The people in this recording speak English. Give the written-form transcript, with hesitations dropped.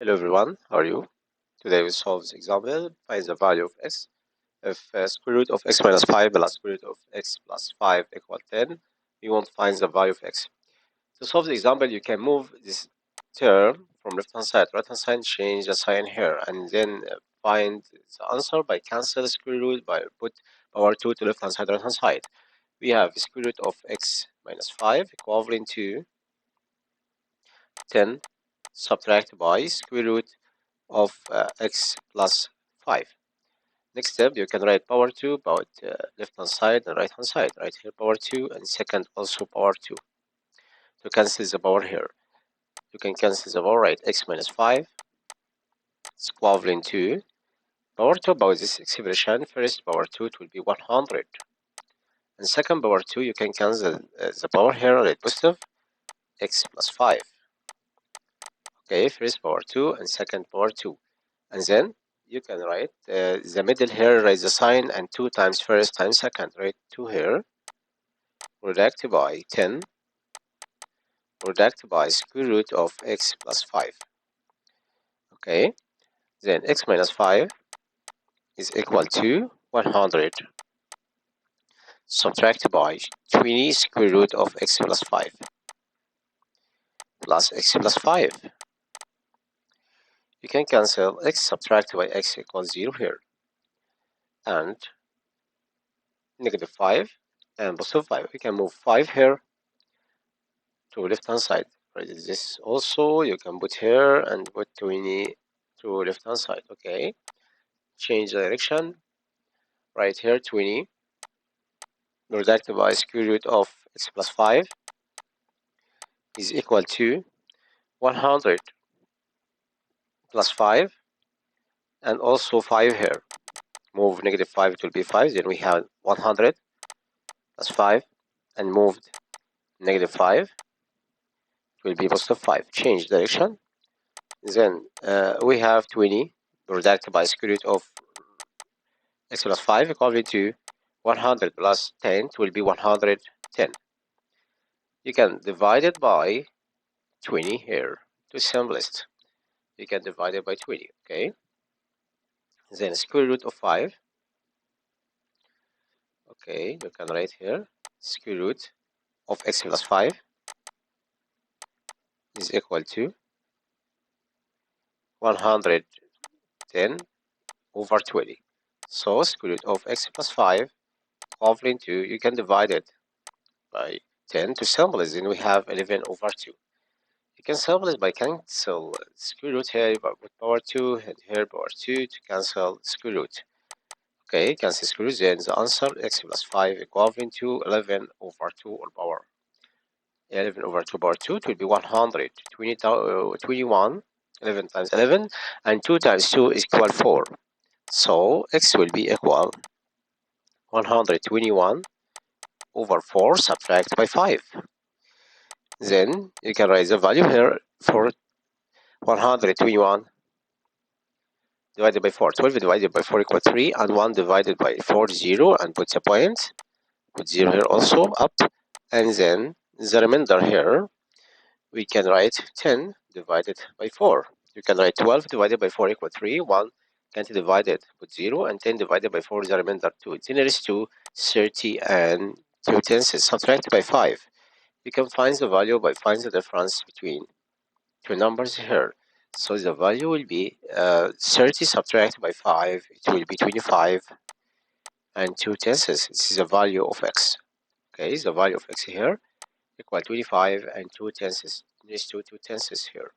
Hello everyone, how are you? Today we solve this example. Find the value of x. If square root of x minus 5 plus square root of x plus 5 equal 10, we want to find the value of x. To solve the example, you can move this term from left hand side to right hand side, change the sign here, and then find the answer by cancel square root by put power 2 to left hand side, right hand side. We have square root of x minus 5 equivalent to 10 subtract by square root of x plus 5. Next step, you can write power 2 about left hand side and right hand side. Right here power 2 and second also power 2. To cancel the power here, you can cancel the power, right? X minus 5 is equivalent to power 2 about this expression. First power 2, it will be 100. And second power 2, you can cancel the power here, right? Positive x plus 5. Okay, first power 2 and second power 2. And then you can write the middle here, write the sign, and 2 times first times second, right? 2 here, product by 10, product by square root of x plus 5. Okay, then x minus 5 is equal to 100, subtract by 20 square root of x plus 5 plus x plus 5. You can cancel x subtract by x equals 0 here, and negative 5 and positive 5. We can move 5 here to left hand side. Right, this also you can put here and put 20 to left hand side. Okay, change direction. Right here 20 product by square root of x plus 5 is equal to 100 plus 5 and also 5 here. Move negative 5, it will be 5. Then we have 100 plus 5 and moved negative 5, it will be positive 5. Change direction. Then we have 20 product by square root of x plus 5 equal to 100 plus 10, it will be 110. You can divide it by 20 here to simplest. You can divide it by 20, okay? Then square root of 5. Okay, you can write here square root of x plus 5 is equal to 110 over 20. So square root of x plus 5 equivalent to, you can divide it by 10 to simplify, then we have 11 over 2. You can simplify by cancel square root here with power 2 and here power 2 to cancel square root. Okay, cancel square root, then the answer x plus 5 equivalent to 11 over 2 all power. 11 over 2 power 2, it will be 100. 21, 11 times 11, and 2 times 2 is equal 4. So x will be equal 121 over 4 subtract by 5. Then you can write the value here for 121 divided by 4. 12 divided by 4 equals 3, and 1 divided by 4 0, and put a point. Put 0 here also up, and then the remainder here we can write 10 divided by 4. You can write 12 divided by 4 equals 3. 1 can't divide it with 0, and 10 divided by 4 is the remainder 2. 10 is 2, 30, and 2 tenths is subtracted by 5. You can find the value by finding the difference between two numbers here. So the value will be 30 subtracted by 5, it will be 25, and 2 tenths. This is the value of x. Okay, the value of x here equal 25 and 2 tenths. There's 2 tenths here.